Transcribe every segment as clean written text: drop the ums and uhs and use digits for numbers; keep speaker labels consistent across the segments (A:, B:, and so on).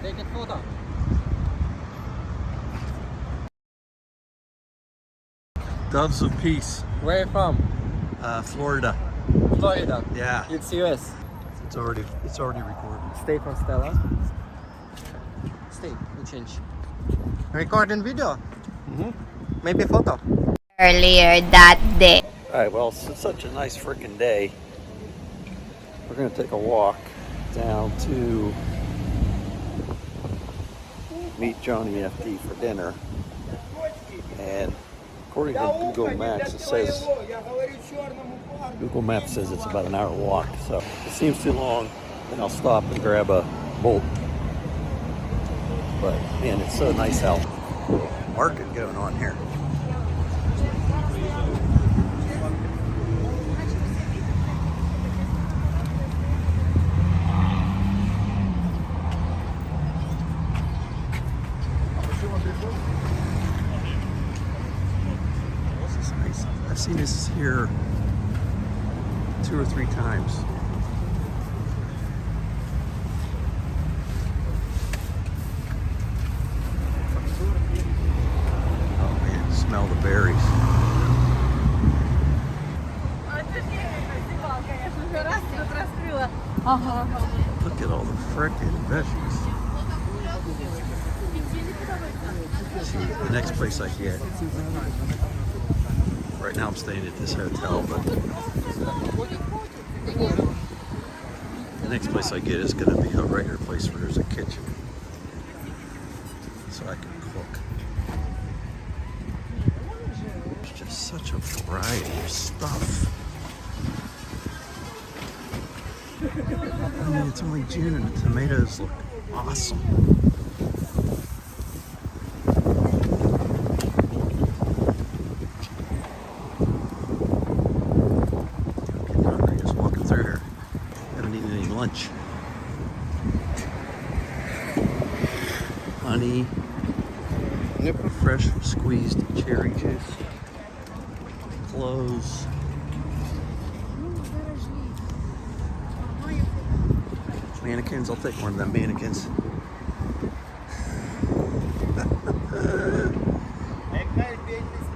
A: Take a photo.
B: Doves of Peace.
A: Where are you from?
B: Florida.
A: Florida.
B: Yeah.
A: It's US.
B: It's already recorded.
A: Stay from Stella. Stay. You change. Recording video. Maybe photo.
C: Earlier that day.
B: All right. Well, it's such a nice freaking day. We're gonna take a walk down to meet Johnny FD for dinner, and according to Google Maps, Google Maps says it's about an hour walk. So if it seems too long, then I'll stop and grab a bolt. But man, it's so nice out. Market going on here. This is nice. I've seen this here 2 or 3 times. Oh man, smell the berries. Look at all the frickin' veggies. See, the next place I get, right now I'm staying at this hotel, but the next place I get is going to be a regular place where there's a kitchen, so I can cook. There's just such a variety of stuff. I mean, it's only June and the tomatoes look awesome. Lunch. Honey, fresh squeezed cherry juice, clothes, mannequins. I'll take one of them mannequins.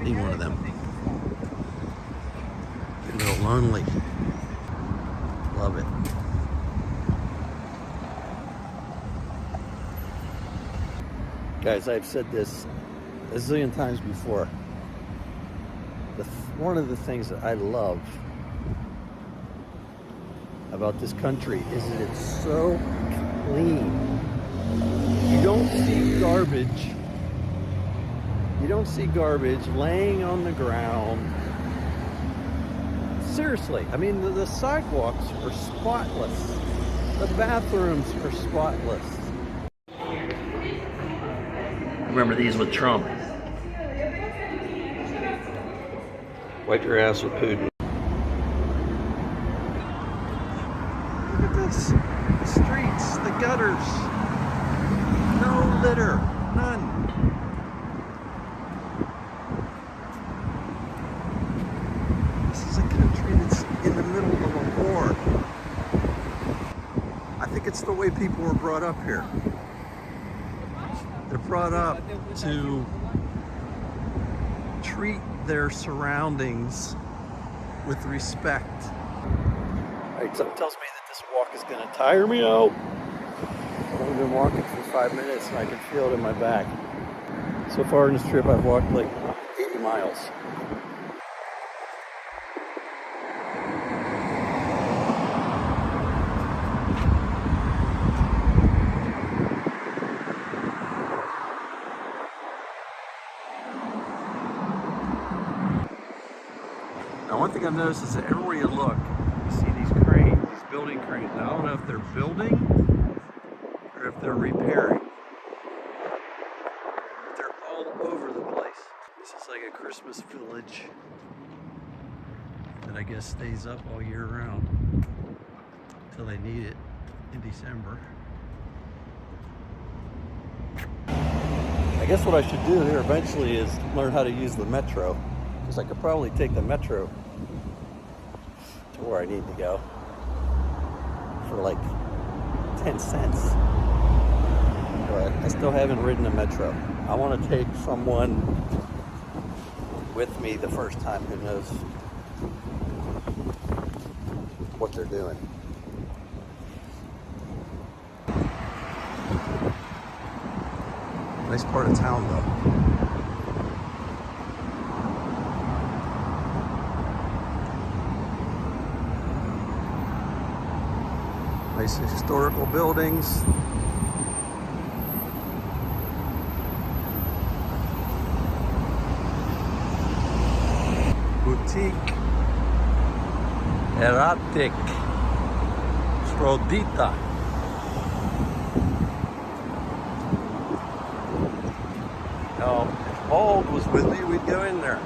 B: Need one of them. Getting a little lonely. Love it. Guys, I've said this a zillion times before. One of the things that I love about this country is that it's so clean. You don't see garbage. You don't see garbage laying on the ground. Seriously, I mean, the sidewalks are spotless. The bathrooms are spotless. Remember these with Trump. Wipe your ass with Putin. Look at this. The streets, the gutters. No litter. None. This is a country that's in the middle of a war. I think it's the way people were brought up here. They're brought up to treat their surroundings with respect. All right, something tells me that this walk is going to tire me out. I've only been walking for 5 minutes and I can feel it in my back. So far in this trip, I've walked like 80 miles. Now, one thing I've noticed is that everywhere you look, you see these cranes, these building cranes. Now, I don't know if they're building or if they're repairing. But they're all over the place. This is like a Christmas village that I guess stays up all year round until they need it in December. I guess what I should do here eventually is learn how to use the metro, because I could probably take the metro to where I need to go for like 10 cents. I still haven't ridden a metro. I want to take someone with me the first time who knows what they're doing. Nice part of town though. Nice historical buildings. Boutique. Erotic. Strodita. Now, if Bald was with me, we'd go in there.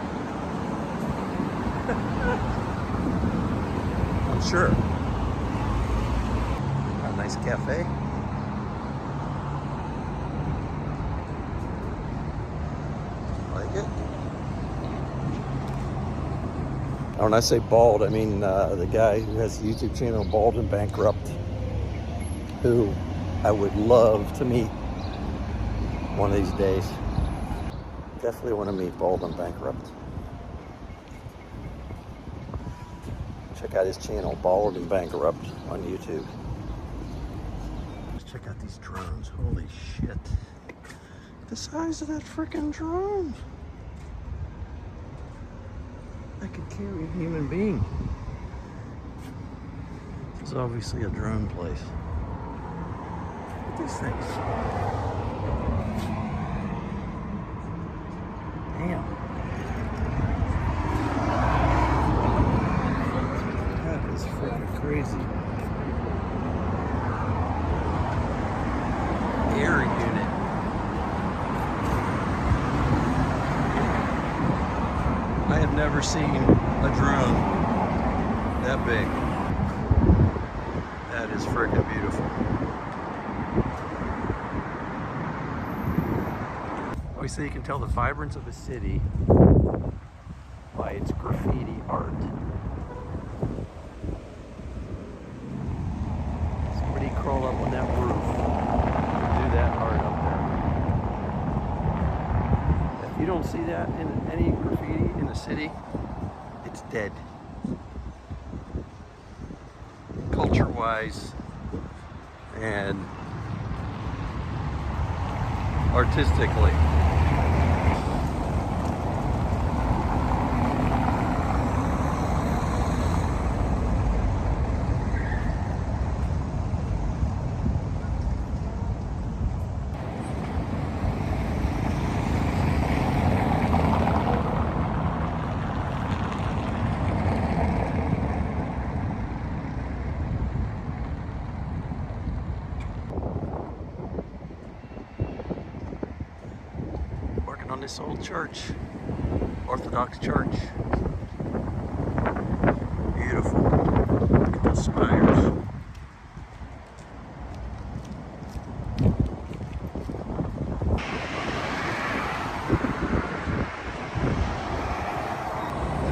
B: I'm sure. A nice cafe. Like it. When I say Bald, I mean the guy who has the YouTube channel Bald and Bankrupt, who I would love to meet one of these days. Definitely want to meet Bald and Bankrupt. Check out his channel, Bald and Bankrupt, on YouTube. Let's check out these drones. Holy shit. The size of that freaking drone. I could carry a human being. This is obviously a drone place. Look at these things. Damn. That is freaking crazy. Air unit. I have never seen a drone that big. That is freaking beautiful. We say you can tell the vibrance of a city by its graffiti art. Somebody crawled up on that roof and do that art up there. If you don't see that in any graffiti in the city, it's dead. Culture-wise and artistically. On this old church, Orthodox church. Beautiful. Look at those spires.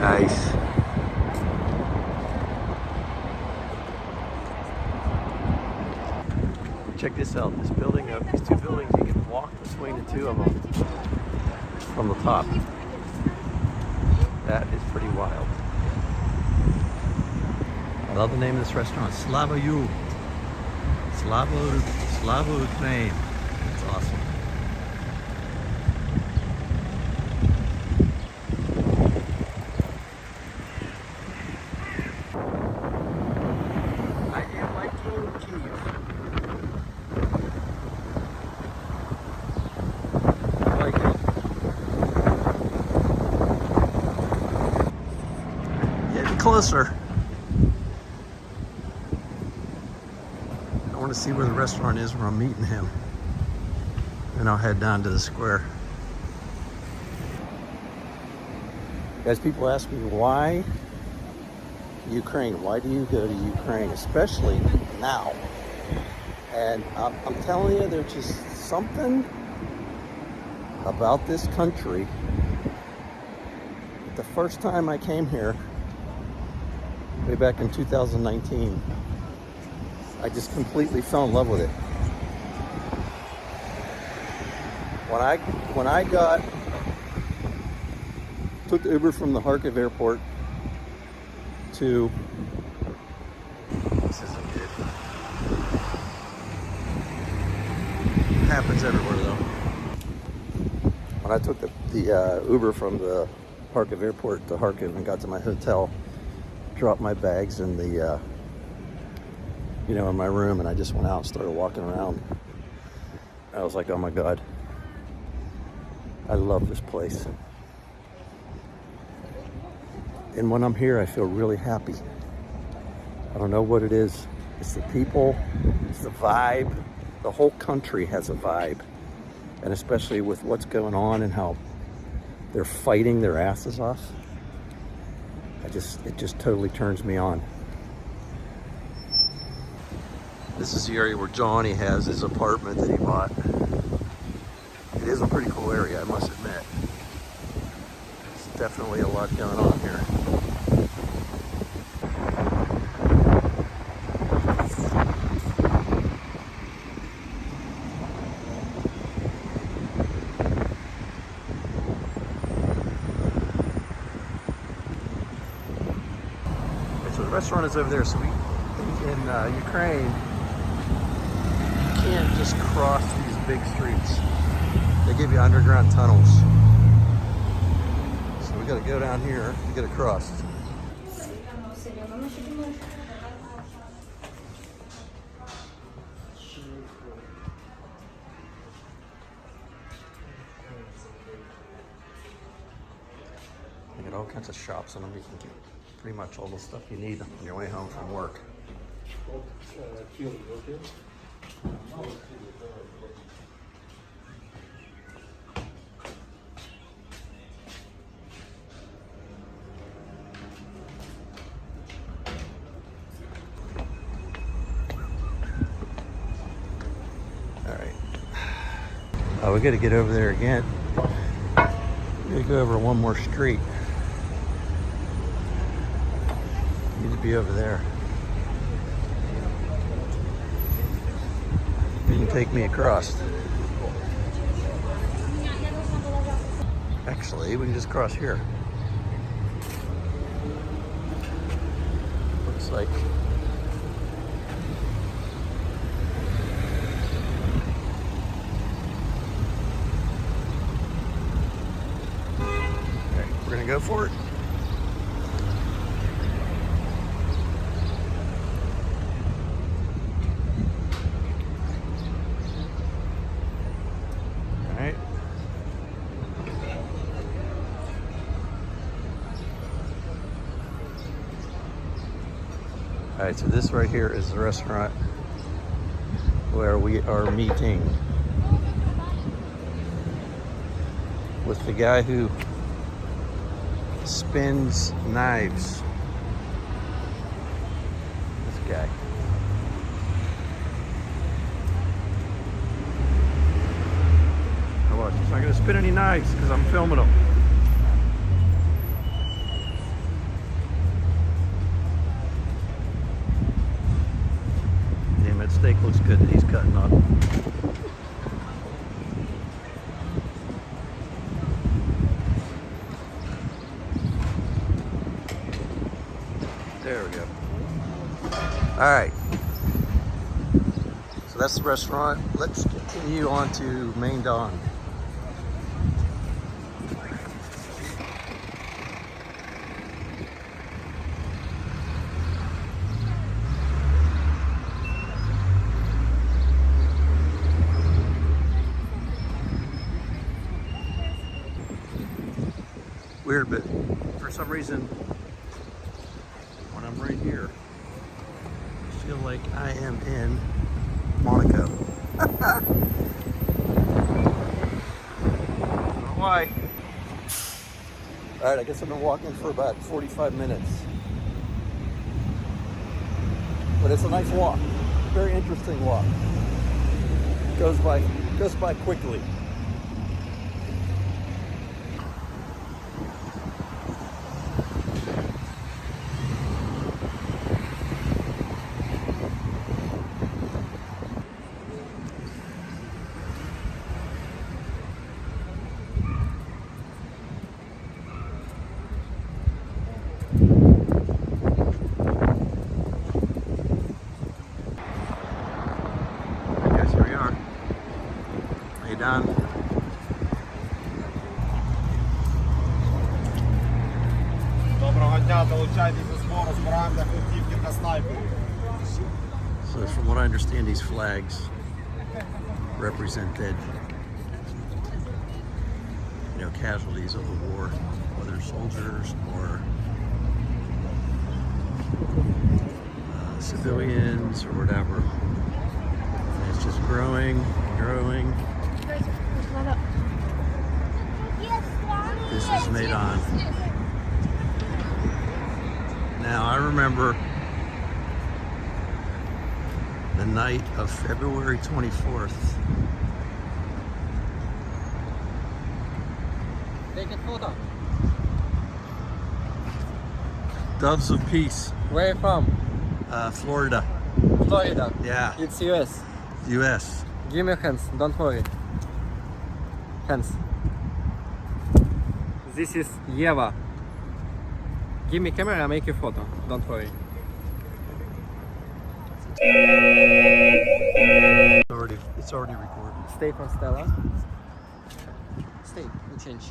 B: Nice. Check this out. This building, these two buildings, you can walk between the two of them. From the top. That is pretty wild. I love the name of this restaurant, Slava U. Slava Ukraine. It's awesome. I am liking Kiev. I like it. Closer. I want to see where the restaurant is where I'm meeting him. And I'll head down to the square. Guys, people ask me why Ukraine? Why do you go to Ukraine, especially now? And I'm telling you, there's just something about this country. The first time I came here, way back in 2019, I just completely fell in love with it. When I took the Uber from the Kharkiv airport to, this isn't good. It happens everywhere though. When I took the Uber from the Kharkiv airport to Kharkiv and got to my hotel, dropped my bags in the in my room, and I just went out and started walking around. I was like, oh my God, I love this place. And when I'm here, I feel really happy. I don't know what it is. It's the people, it's the vibe. The whole country has a vibe. And especially with what's going on and how they're fighting their asses off. It just totally turns me on. This is the area where Johnny has his apartment that he bought. It is a pretty cool area, I must admit. There's definitely a lot going on here. Okay, so the restaurant is over there. So in Ukraine, you can't just cross these big streets. They give you underground tunnels. So we gotta go down here to get across. You got all kinds of shops in them. You can get pretty much all the stuff you need on your way home from work. Oh, we gotta get over there again. We gotta go over one more street. Need to be over there. You can take me across. Actually, we can just cross here. Looks like. We're gonna go for it. All right. All right, so this right here is the restaurant where we are meeting with the guy who spins knives. This guy. Now watch, he's not gonna spin any knives because I'm filming him. Damn, that steak looks good that he's cutting up. There we go. All right. So that's the restaurant. Let's continue on to Maidan. Weird, but for some reason, when I'm right here, I feel like I am in Monaco. I don't know why. All right, I guess I've been walking for about 45 minutes. But it's a nice walk, very interesting walk. Goes by quickly. Maidan.
D: Доброго дня, долучайтесь до збору, збираємо для хлопців та снайперів.
B: So from what I understand, these flags represent dead, casualties of the war, whether soldiers or civilians or whatever. And it's just growing, growing. This is Maidan. Now I remember the night of February 24th.
A: Take a photo.
B: Doves of Peace,
A: Where are you from?
B: Florida.
A: Florida.
B: Yeah,
A: It's US.
B: U.S.
A: Give me hands, don't worry. Hands. This is Eva. Give me camera, I'll make you photo. Don't worry.
B: It's already recorded.
A: Stay from Stella. Stay, you change.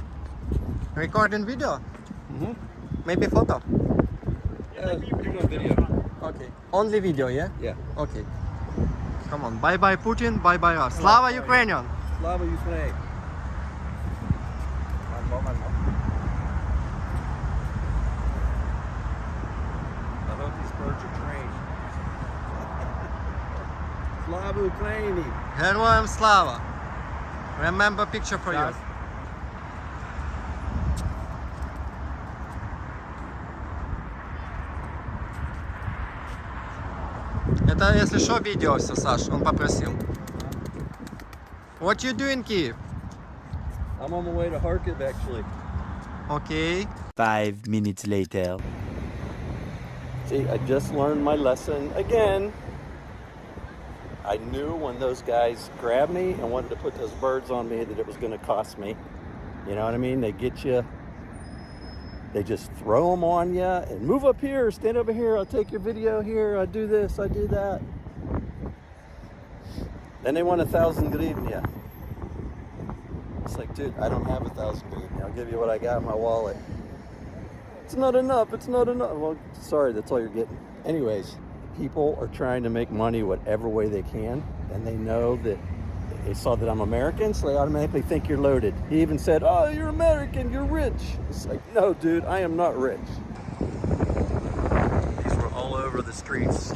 A: Recording video?
B: Mm-hmm.
A: Maybe photo?
B: Video.
A: Okay. Only video, yeah?
B: Yeah.
A: Okay. Come on. Bye bye Putin, bye bye us. Slava Ukrainian!
B: Slava Ukraine. I hope these birds are trained. Slava Ukraini.
A: Героям слава! Remember picture for you. Это, если что, видео все, Саш, он попросил. What you doing, Kiev?
B: I'm on my way to Kharkiv, actually.
A: Okay.
E: 5 minutes later.
B: See, I just learned my lesson again. I knew when those guys grabbed me and wanted to put those birds on me that it was going to cost me. You know what I mean? They get you. They just throw them on you and move up here, stand over here, I'll take your video here, I do this, I do that. Then they want 1,000 hryvnia. It's like, dude, I don't have 1,000 hryvnia. I'll give you what I got in my wallet. It's not enough, it's not enough. Well, sorry, that's all you're getting. Anyways, people are trying to make money whatever way they can, and they know that they saw that I'm American, so they automatically think you're loaded. He even said, oh, you're American, you're rich. It's like, no, dude, I am not rich. These were all over the streets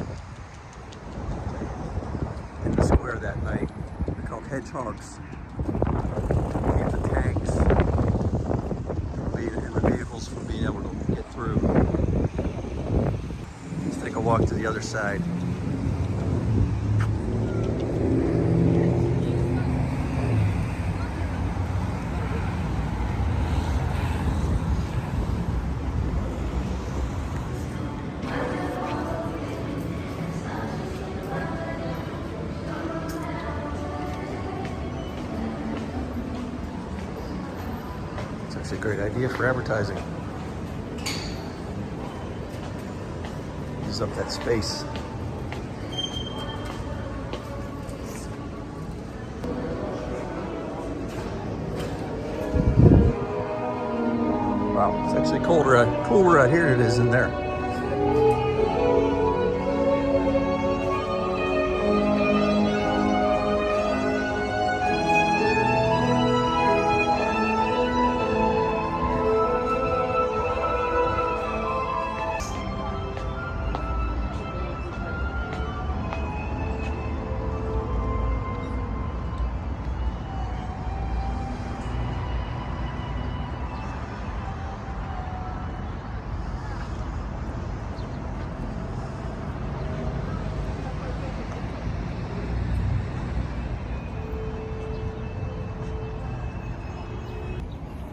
B: in the square that night. They're called hedgehogs. Keep the tanks and the vehicles from being able to get through. Let's take a walk to the other side. It's a great idea for advertising. Use up that space. Wow, it's actually cooler out here than it is in there.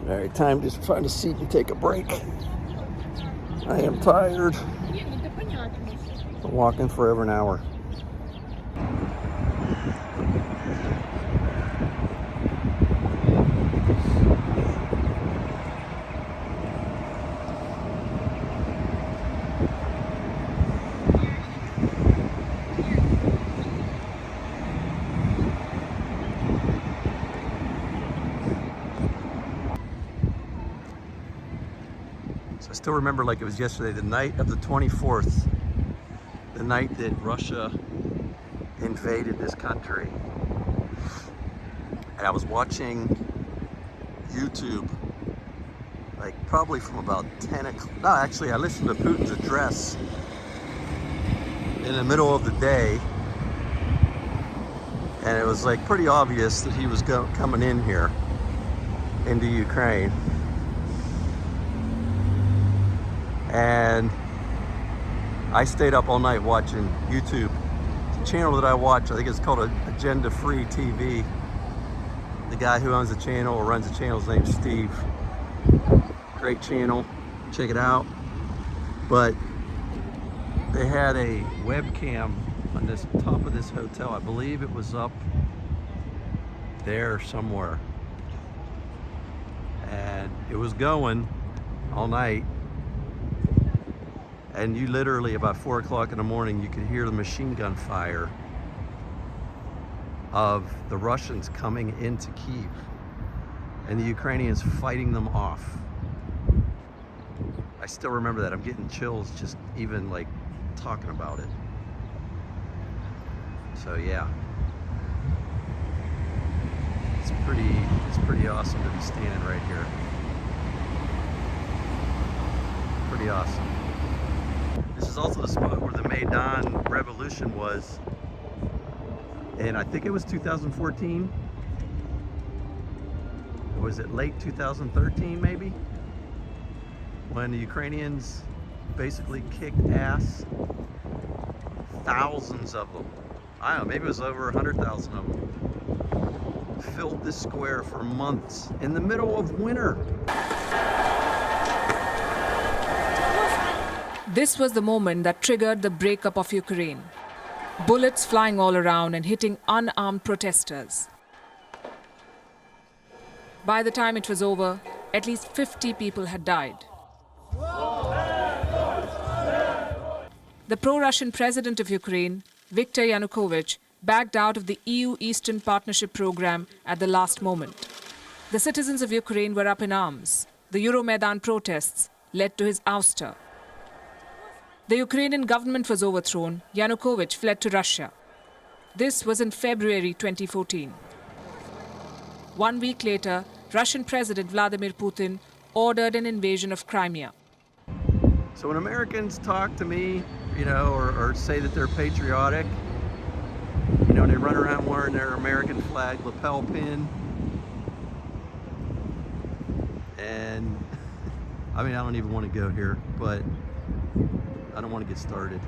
B: All right, time to find a seat and take a break. I am tired. I'm walking for over an hour. So I still remember like it was yesterday, the night of the 24th, the night that Russia invaded this country. And I was watching YouTube, like probably from about 10 o'clock. No, actually, I listened to Putin's address in the middle of the day. And it was like pretty obvious that he was coming in here into Ukraine. And I stayed up all night watching YouTube. The channel that I watch, I think it's called Agenda Free TV. The guy who owns the channel or runs the channel, his name's Steve. Great channel, check it out. But they had a webcam on this top of this hotel. I believe it was up there somewhere. And it was going all night. And you literally, about 4 o'clock in the morning, you could hear the machine gun fire of the Russians coming into Kiev and the Ukrainians fighting them off. I still remember that. I'm getting chills just even like talking about it. So yeah, it's pretty awesome to be standing right here. Pretty awesome. This is also the spot where the Maidan revolution was, and I think it was 2014. Or was it late 2013 maybe? When the Ukrainians basically kicked ass. Thousands of them. I don't know, maybe it was over 100,000 of them. Filled this square for months in the middle of winter.
F: This was the moment that triggered the breakup of Ukraine. Bullets flying all around and hitting unarmed protesters. By the time it was over, at least 50 people had died. The pro-Russian president of Ukraine, Viktor Yanukovych, backed out of the EU Eastern Partnership program at the last moment. The citizens of Ukraine were up in arms. The Euromaidan protests led to his ouster. The Ukrainian government was overthrown. Yanukovych fled to Russia. This was in February 2014. 1 week later, Russian President Vladimir Putin ordered an invasion of Crimea.
B: So when Americans talk to me, you know, or say that they're patriotic, you know, they run around wearing their American flag lapel pin. And I mean, I don't even want to go here, but I don't want to get started.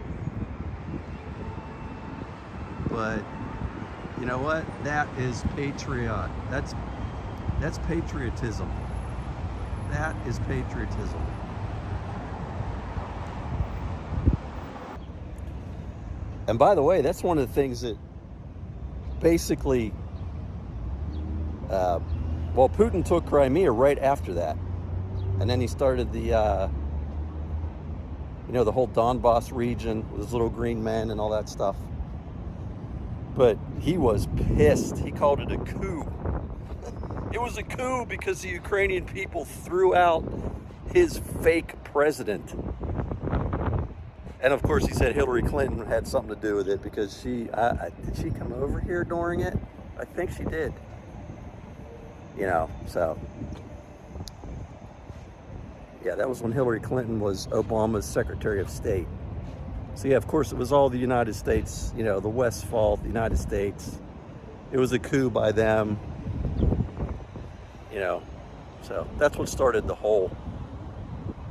B: But you know what? That is that's patriotism. That is patriotism. And by the way, that's one of the things that basically, well, Putin took Crimea right after that. And then he started the, you know, the whole Donbass region with his little green men and all that stuff. But he was pissed. He called it a coup. It was a coup because the Ukrainian people threw out his fake president. And of course he said Hillary Clinton had something to do with it because did she come over here during it? I think she did. You know, so. Yeah, that was when Hillary Clinton was Obama's Secretary of State. So yeah, of course it was all the United States, you know, the West's fault, the United States. It was a coup by them, you know. So that's what started the whole,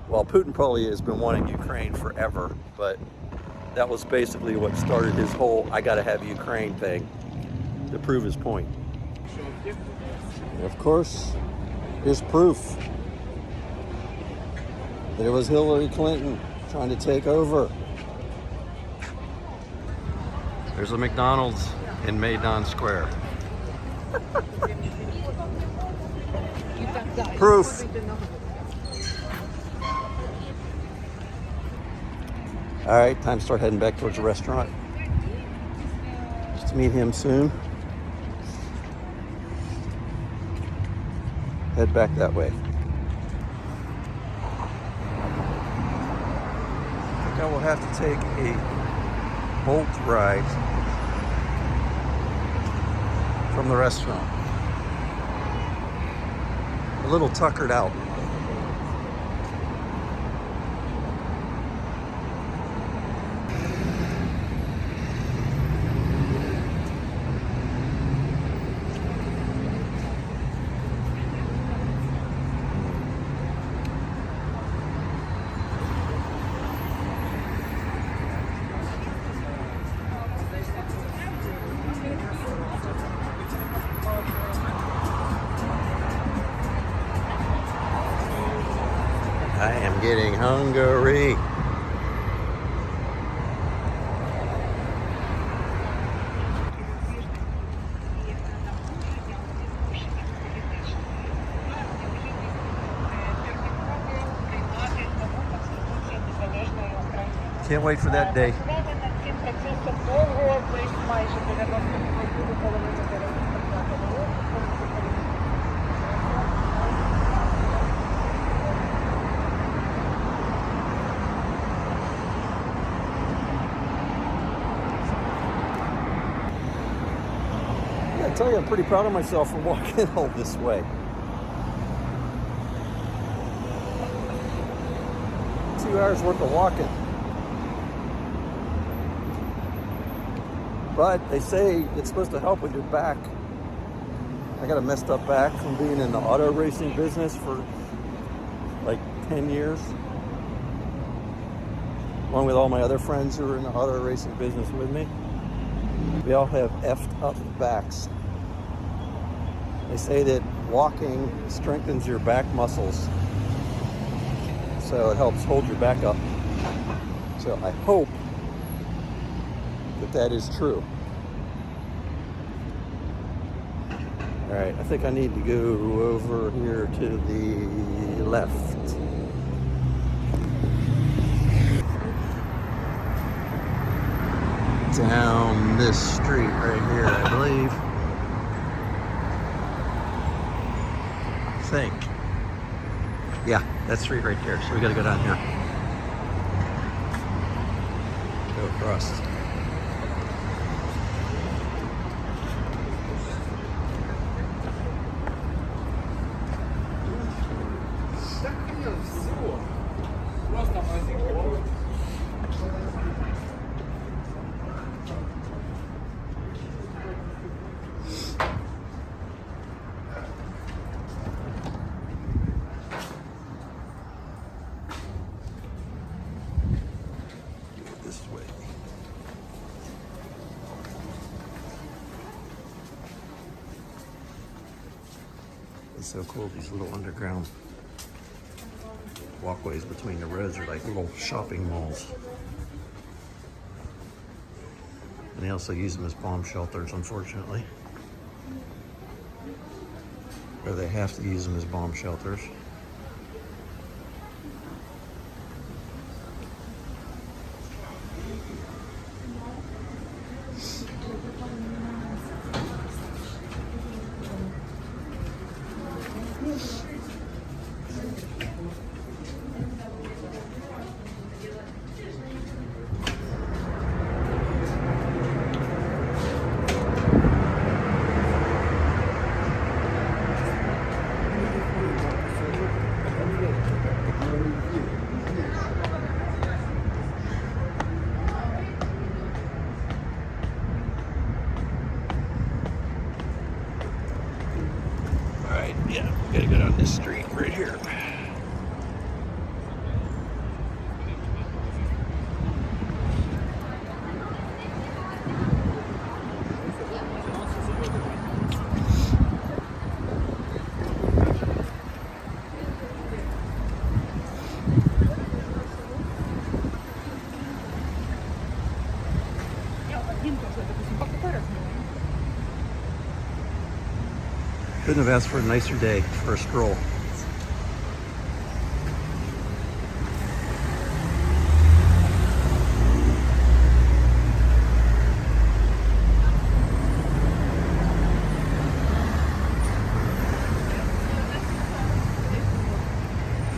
B: well, Putin probably has been wanting Ukraine forever, but that was basically what started his whole I gotta have Ukraine thing to prove his point. And of course, here's proof that it was Hillary Clinton trying to take over. There's a McDonald's in Maidan Square. Proof. All right, time to start heading back towards the restaurant. Just to meet him soon. Head back that way. I will have to take a boat ride from the restaurant. A little tuckered out. I am getting hungry. Can't wait for that day. I tell you, I'm pretty proud of myself for walking all this way. 2 hours worth of walking. But they say it's supposed to help with your back. I got a messed up back from being in the auto racing business for like 10 years. Along with all my other friends who are in the auto racing business with me. We all have effed up backs. They say that walking strengthens your back muscles, so it helps hold your back up. So I hope that that is true. All right, I think I need to go over here to the left. Down this street right here, I believe. I think. Yeah, that street right there. So we gotta go down here. Go across. This way. It's so cool, these little underground walkways between the roads are like little shopping malls. And they also use them as bomb shelters, unfortunately. Or they have to use them as bomb shelters. Yeah, we gotta go down this street right here. Couldn't have asked for a nicer day for a stroll. I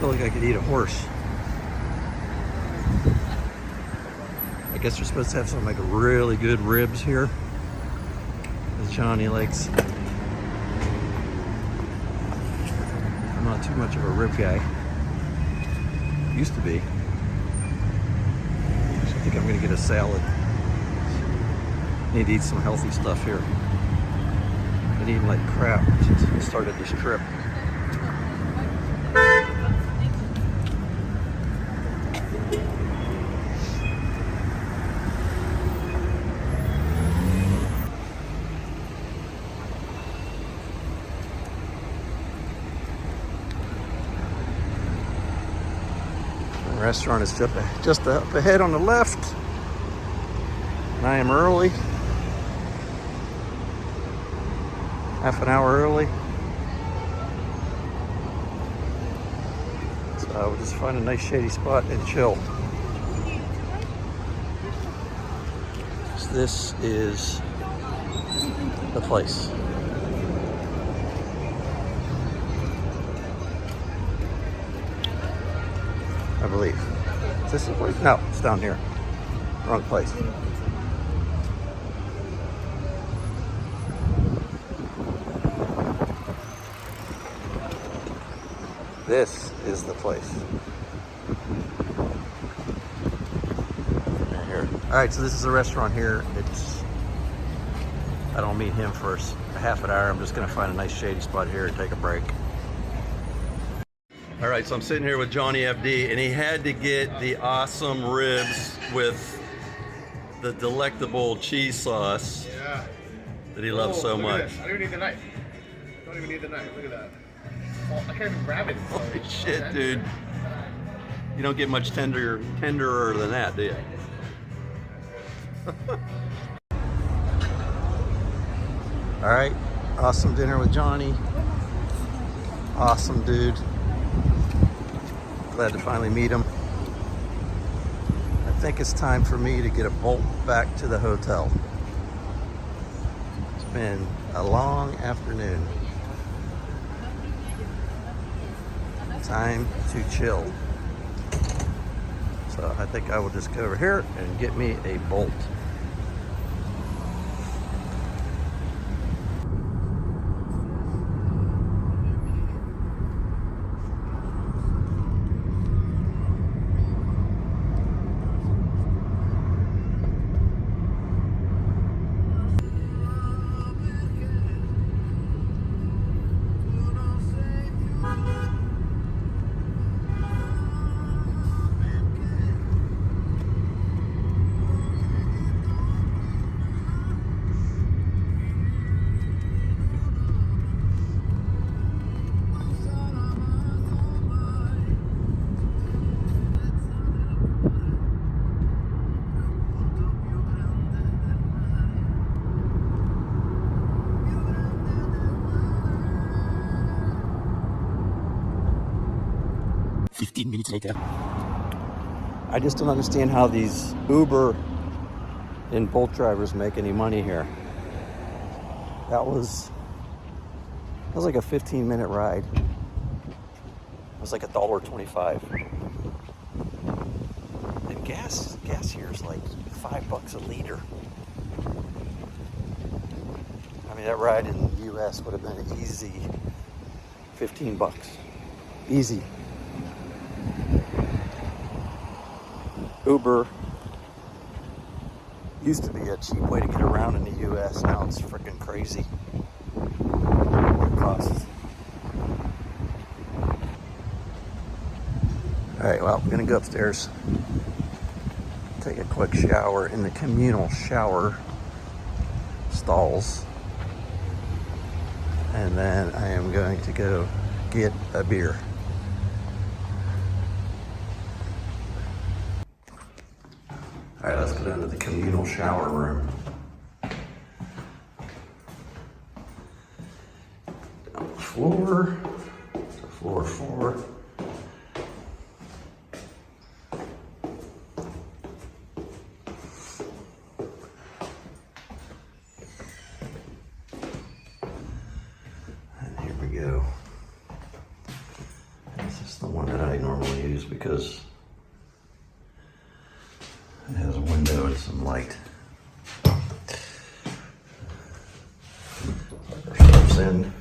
B: feel like I could eat a horse. guess we're supposed to have some like really good ribs here. As Johnny likes. I'm not too much of a rib guy. Used to be. So I think I'm gonna get a salad. Need to eat some healthy stuff here. Been eating like crap since we started this trip. The restaurant is just up ahead on the left. And I am early. Half an hour early. So I will just find a nice shady spot and chill. So this is the place. I believe. Is this the place? No, it's down here. Wrong place. This is the place. Right here. All right, so this is a restaurant here. I don't meet him for a half an hour. I'm just gonna find a nice shady spot here and take a break. All right, so I'm sitting here with Johnny FD, and he had to get the awesome ribs with the delectable cheese sauce that he loves so much.
D: I don't even need the knife. Don't even need the knife. Look at that. Oh, I can't even grab it.
B: Holy shit, dude. You don't get much tenderer than that, do you? All right, awesome dinner with Johnny. Awesome dude. Glad to finally meet him. I think it's time for me to get a bolt back to the hotel. It's been a long afternoon. Time to chill. So I think I will just go over here and get me a bolt. Minutes later. I just don't understand how these Uber and Bolt drivers make any money here. That was like a 15-minute ride. It was like $1.25. And gas here is like $5 a liter. I mean, that ride in the US would have been an easy $15. Easy. Uber used to be a cheap way to get around in the US. Now it's freaking crazy what it costs. Alright, well, I'm gonna go upstairs, take a quick shower in the communal shower stalls, and then I am going to go get a beer. All right, let's go down to the communal shower room. Down the floor, to floor 4. And here we go. This is the one that I normally use because It has a window and some light. Slips in.